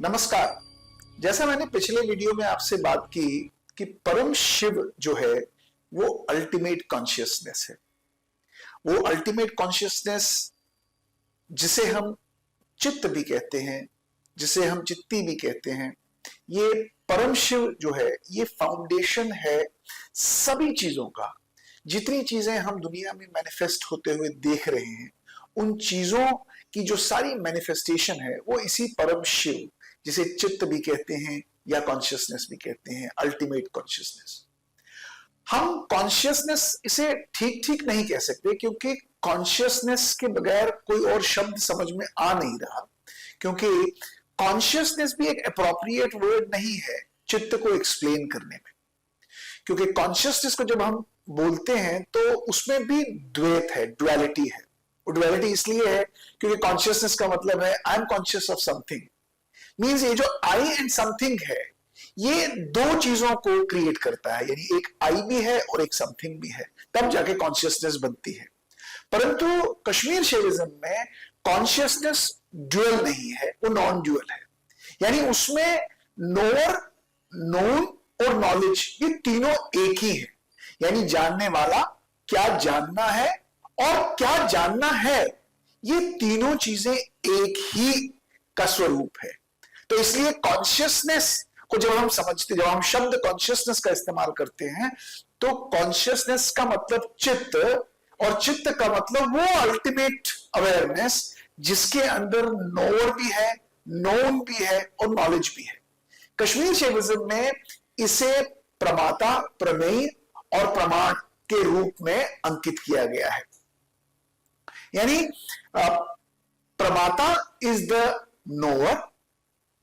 नमस्कार। जैसा मैंने पिछले वीडियो में आपसे बात की कि परम शिव जो है वो अल्टीमेट कॉन्शियसनेस है। वो अल्टीमेट कॉन्शियसनेस जिसे हम चित्त भी कहते हैं, जिसे हम चित्ती भी कहते हैं, ये परम शिव जो है ये फाउंडेशन है सभी चीजों का। जितनी चीजें हम दुनिया में मैनिफेस्ट होते हुए देख रहे हैं, उन चीजों की जो सारी मैनिफेस्टेशन है वो इसी परम शिव, जिसे चित्त भी कहते हैं या कॉन्शियसनेस भी कहते हैं, अल्टीमेट कॉन्शियसनेस। हम कॉन्शियसनेस इसे ठीक ठीक नहीं कह सकते, क्योंकि कॉन्शियसनेस के बगैर कोई और शब्द समझ में आ नहीं रहा। क्योंकि कॉन्शियसनेस भी एक अप्रोप्रिएट वर्ड नहीं है चित्त को एक्सप्लेन करने में। क्योंकि कॉन्शियसनेस को जब हम बोलते हैं तो उसमें भी द्वैत है, ड्युअलिटी है। ड्युअलिटी इसलिए है क्योंकि कॉन्शियसनेस का मतलब है I am conscious of something. Means ये जो आई एंड समथिंग है ये दो चीजों को क्रिएट करता है, यानी एक आई भी है और एक समथिंग भी है, तब जाके कॉन्शियसनेस बनती है। परंतु कश्मीर शैविज्म में कॉन्शियसनेस ड्यूअल नहीं है, वो नॉन ड्यूअल है। यानी उसमें नोअर, नोन और नॉलेज ये तीनों एक ही है। यानी जानने वाला, क्या जानना है और क्या जानना है, ये तीनों चीजें एक ही का स्वरूप है। तो इसलिए कॉन्शियसनेस को जब हम समझते, जब हम शब्द कॉन्शियसनेस का इस्तेमाल करते हैं तो कॉन्शियसनेस का मतलब चित्त, और चित्त का मतलब वो अल्टीमेट अवेयरनेस जिसके अंदर नोअर भी है, नोन भी है और नॉलेज भी है। कश्मीर शैविज्म में इसे प्रमाता, प्रमेय और प्रमाण के रूप में अंकित किया गया है। यानी प्रमाता इज द नोअर,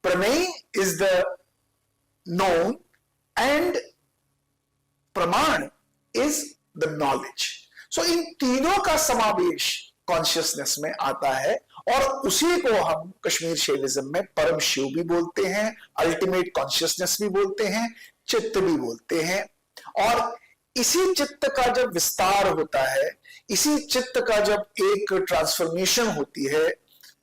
प्रमेय इज द known and प्रमाण is the knowledge. So इन तीनों का समावेश कॉन्शियसनेस में आता है और उसी को हम कश्मीर शैविज्म में परम शिव भी बोलते हैं, अल्टीमेट कॉन्शियसनेस भी बोलते हैं, चित्त भी बोलते हैं। और इसी चित्त का जब विस्तार होता है, इसी चित्त का जब एक ट्रांसफॉर्मेशन होती है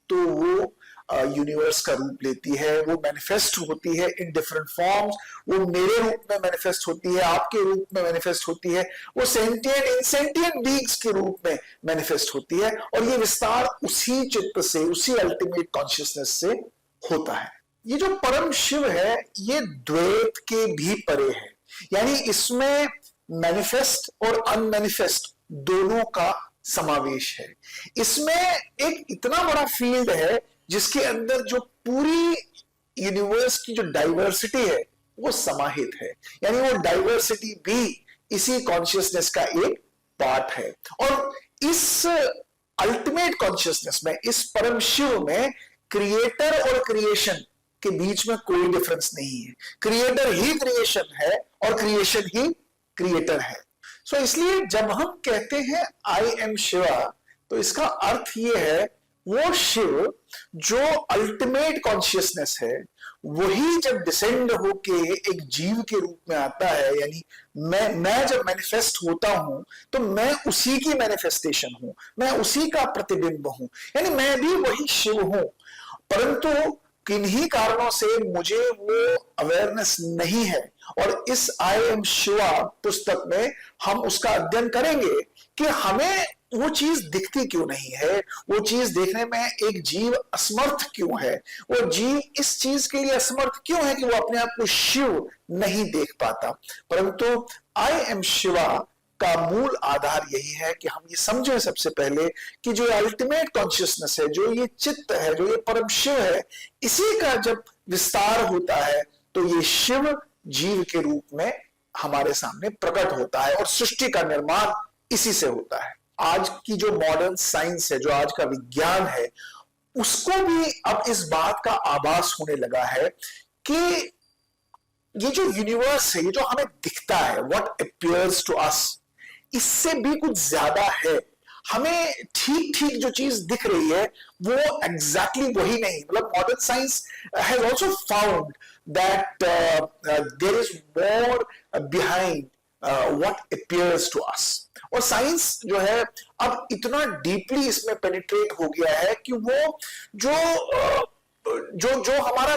तो वो यूनिवर्स का रूप लेती है, वो मैनिफेस्ट होती है इन डिफरेंट फॉर्म्स। वो मेरे रूप में मैनिफेस्ट होती है, आपके रूप में मैनिफेस्ट होती है, वो सेंटिएंट, इनसेंटिएंट बीइंग्स के रूप में मैनिफेस्ट होती है। और ये विस्तार उसी चित्त से, उसी अल्टीमेट कॉन्शियसनेस से होता है। ये जो परम शिव है ये द्वैत के भी परे है। यानी इसमें मैनिफेस्ट और अनमैनिफेस्ट दोनों का समावेश है। इसमें एक इतना बड़ा फील्ड है जिसके अंदर जो पूरी यूनिवर्स की जो डाइवर्सिटी है वो समाहित है। यानी वो डाइवर्सिटी भी इसी कॉन्शियसनेस का एक पार्ट है। और इस अल्टीमेट कॉन्शियसनेस में, इस परम शिव में क्रिएटर और क्रिएशन के बीच में कोई डिफरेंस नहीं है। क्रिएटर ही क्रिएशन है और क्रिएशन ही क्रिएटर है। सो इसलिए जब हम कहते हैं आई एम शिवा, तो इसका अर्थ ये है वो शिव जो अल्टीमेट कॉन्शियसनेस है, वही जब डिसेंड होके एक जीव के रूप में आता है, यानी मैं जब मैनिफेस्ट होता हूं तो मैं उसी की मैनिफेस्टेशन हूं, मैं उसी का प्रतिबिंब हूं। यानी मैं भी वही शिव हूं, परंतु किन्हीं कारणों से मुझे वो अवेयरनेस नहीं है। और इस आई एम शिवा पुस्तक में हम उसका अध्ययन करेंगे कि हमें वो चीज दिखती क्यों नहीं है, वो चीज देखने में एक जीव असमर्थ क्यों है, वो जीव इस चीज के लिए असमर्थ क्यों है कि वो अपने आप को शिव नहीं देख पाता। परंतु आई एम शिवा का मूल आधार यही है कि हम ये समझें सबसे पहले कि जो अल्टीमेट कॉन्शियसनेस है, जो ये चित्त है, जो ये परम शिव है, इसी का जब विस्तार होता है तो ये शिव जीव के रूप में हमारे सामने प्रकट होता है और सृष्टि का निर्माण इसी से होता है। आज की जो मॉडर्न साइंस है, जो आज का विज्ञान है, उसको भी अब इस बात का आभास होने लगा है कि ये जो यूनिवर्स है, ये जो हमें दिखता है, व्हाट अपीयर्स टू अस, इससे भी कुछ ज्यादा है। हमें ठीक ठीक जो चीज दिख रही है वो एग्जैक्टली वही नहीं। मतलब modern science has also found that there is more behind what appears to us. और साइंस जो है अब इतना डीपली इसमें पेनिट्रेट हो गया है कि वो जो जो जो हमारा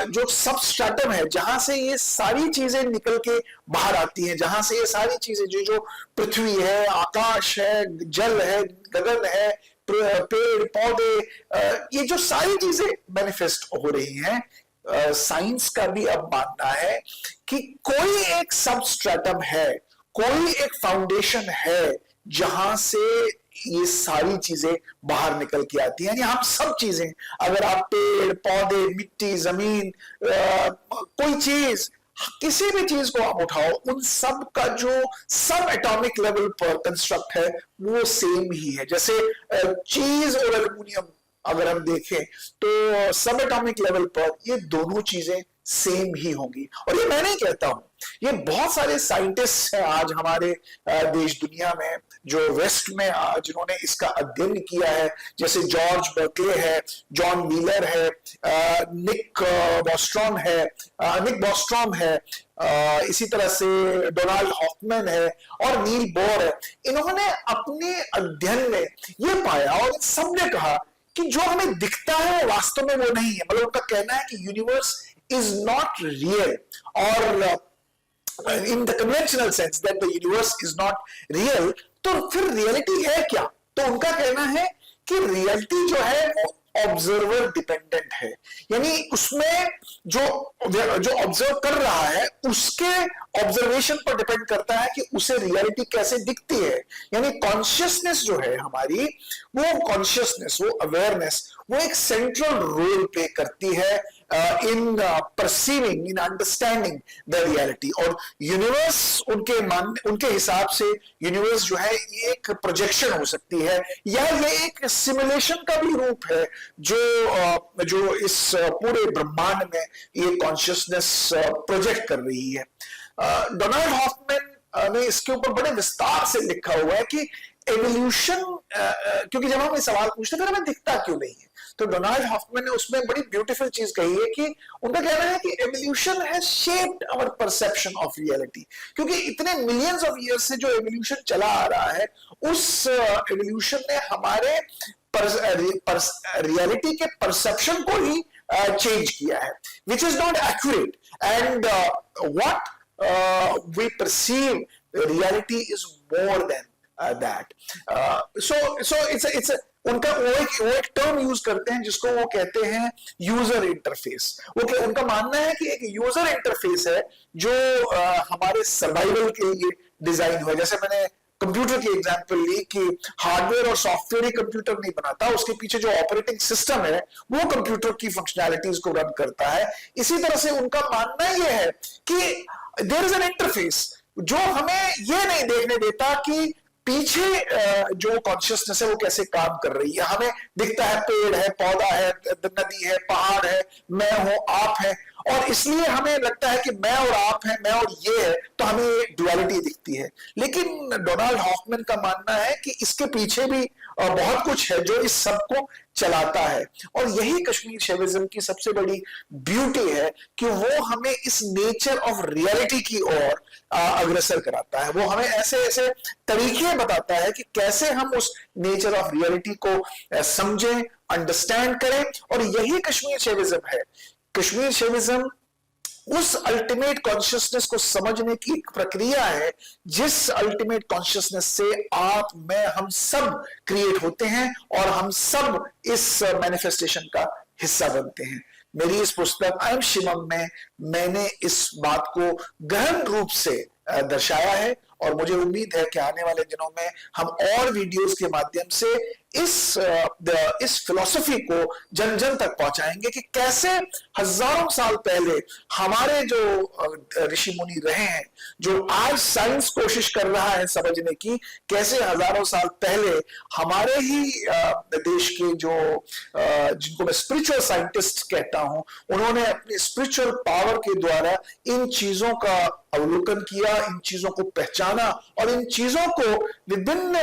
जो सबस्ट्रेटम है, जहां से ये सारी चीजें निकल के बाहर आती हैं, जहां से ये सारी चीजें जो पृथ्वी है, आकाश है, जल है, गगन है, पेड़ पौधे, ये जो सारी चीजें मैनिफेस्ट हो रही हैं, साइंस का भी अब मानना है कि कोई एक सबस्ट्रेटम है, कोई एक फाउंडेशन है जहां से ये सारी चीजें बाहर निकल के आती हैं। यानी हम सब चीजें, अगर आप पेड़ पौधे, मिट्टी, जमीन, कोई चीज, किसी भी चीज को आप उठाओ, उन सब का जो सब एटॉमिक लेवल पर कंस्ट्रक्ट है वो सेम ही है। जैसे चीज और एल्यूमिनियम अगर हम देखें तो सब एटॉमिक लेवल पर ये दोनों चीजें सेम ही होंगी। और ये मैं नहीं कहता हूं, ये बहुत सारे साइंटिस्ट हैं आज हमारे देश दुनिया में, जो वेस्ट में जिन्होंने इसका अध्ययन किया है, जैसे जॉर्ज बर्कले है, जॉन व्हीलर है, निक बॉस्ट्रॉम है, इसी तरह से डोनाल्ड हॉफमैन है और नील बोर है। इन्होंने अपने अध्ययन में ये पाया और सबने कहा कि जो हमें दिखता है वास्तव में वो नहीं है। मतलब उनका कहना है कि universe is not real, or in the conventional sense that the universe is not real, तो फिर रियलिटी है क्या? तो उनका कहना है कि रियलिटी जो है वो ऑब्जर्वर डिपेंडेंट है, यानी उसमें जो ऑब्जर्व कर रहा है उसके ऑब्जर्वेशन पर डिपेंड करता है कि उसे रियलिटी कैसे दिखती है। यानी कॉन्शियसनेस जो है हमारी, वो कॉन्शियसनेस, वो अवेयरनेस, वो एक सेंट्रल रोल प्ले करती है in perceiving, in understanding the reality. और यूनिवर्स उनके हिसाब से यूनिवर्स जो है ये एक प्रोजेक्शन हो सकती है, या ये एक सिमुलेशन का भी रूप है जो इस पूरे ब्रह्मांड में ये कॉन्शियसनेस प्रोजेक्ट कर रही है। डोनाल्ड हॉफमैन ने इसके ऊपर बड़े विस्तार से लिखा हुआ है कि एवोल्यूशन, क्योंकि जब हम ये सवाल पूछते थे हमें दिखता क्यों नहीं है, तो डोनाल्ड हॉफमैन ने उसमें बड़ी ब्यूटीफुल चीज कही है कि उनका कहना है कि evolution has shaped our perception of reality. क्योंकि इतने मिलियंस ऑफ ईयर्स से जो एवोल्यूशन चला आ रहा है, उस एवोल्यूशन ने हमारे रियलिटी के परसेप्शन को ही चेंज किया है, which is not accurate, and what we perceive reality is more than that. So it's उनका वो एक टर्म यूज करते हैं जिसको वो कहते हैं यूजर इंटरफेस। उनका मानना है कि एक यूजर इंटरफेस है जो हमारे सर्वाइवल के लिए डिजाइन हुआ है। जैसे मैंने कंप्यूटर की एग्जांपल ली कि हार्डवेयर और सॉफ्टवेयर ही कंप्यूटर नहीं बनाता, उसके पीछे जो ऑपरेटिंग सिस्टम है वो कंप्यूटर की फंक्शनैलिटीज को रन करता है। इसी तरह से उनका मानना यह है कि देयर इज एन इंटरफेस जो हमें ये नहीं देखने देता कि पीछे जो कॉन्शियसनेस है वो कैसे काम कर रही है। हमें दिखता है पेड़ है, पौधा है, नदी है, पहाड़ है, मैं हूं, आप है, और इसलिए हमें लगता है कि मैं और आप है, मैं और ये है, तो हमें ये ड्युअलिटी दिखती है। लेकिन डोनाल्ड हॉफमैन का मानना है कि इसके पीछे भी बहुत कुछ है जो इस सबको चलाता है। और यही कश्मीर शैविज्म की सबसे बड़ी ब्यूटी है कि वो हमें इस नेचर ऑफ रियलिटी की ओर अग्रसर कराता है। वो हमें ऐसे ऐसे तरीके बताता है कि कैसे हम उस नेचर ऑफ रियलिटी को समझें, अंडरस्टैंड करें। और यही कश्मीर शैविज्म है। कश्मीर शैविज्म उस अल्टीमेट कॉन्शियसनेस को समझने की एक प्रक्रिया है जिस अल्टीमेट कॉन्शियसनेस से आप, मैं, हम सब क्रिएट होते हैं और हम सब इस मैनिफेस्टेशन का हिस्सा बनते हैं। मेरी इस पुस्तक आई एम शिवम में मैंने इस बात को गहन रूप से दर्शाया है, और मुझे उम्मीद है कि आने वाले दिनों में हम और वीडियोस के माध्यम से इस फिलॉसफी को जन जन तक पहुंचाएंगे कि कैसे हजारों साल पहले हमारे जो ऋषि मुनि रहे हैं, जो आज साइंस कोशिश कर रहा है समझने की, कैसे हजारों साल पहले हमारे ही देश के जो जिनको मैं स्पिरिचुअल साइंटिस्ट कहता हूं, उन्होंने अपनी स्पिरिचुअल पावर के द्वारा इन चीजों का अवलोकन किया, इन चीजों को पहचाना और इन चीजों को विभिन्न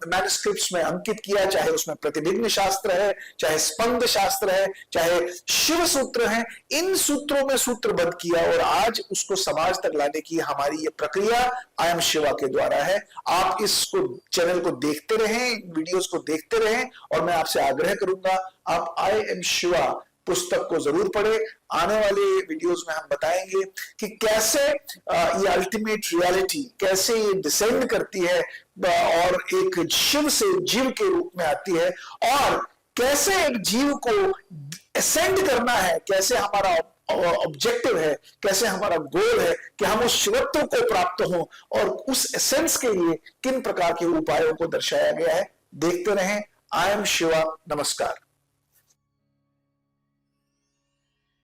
मैन्युस्क्रिप्ट्स में अंकित किया किया, चाहे उसमें प्रतिभिज्ञ शास्त्र है, चाहे स्पंद शास्त्र है, चाहे शिव सूत्र है, इन सूत्रों में सूत्रबद्ध किया और आज उसको समाज तक लाने की हमारी ये प्रक्रिया आई एम शिवा के द्वारा है। आप इसको चैनल को देखते रहें, वीडियोस को देखते रहें और मैं आपसे आग्रह करूंगा आप आई एम शिवा पुस्तक को जरूर पढ़े। आने वाले वीडियोस में हम बताएंगे कि कैसे ये अल्टीमेट रियलिटी कैसे ये डिसेंड करती है और एक शिव से जीव के रूप में आती है, और कैसे एक जीव को असेंड करना है, कैसे हमारा ऑब्जेक्टिव है, कैसे हमारा गोल है कि हम उस शिवत्व को प्राप्त हो, और उस एसेंस के लिए किन प्रकार के उपायों को दर्शाया गया है। देखते रहें। I am Shiva. नमस्कार।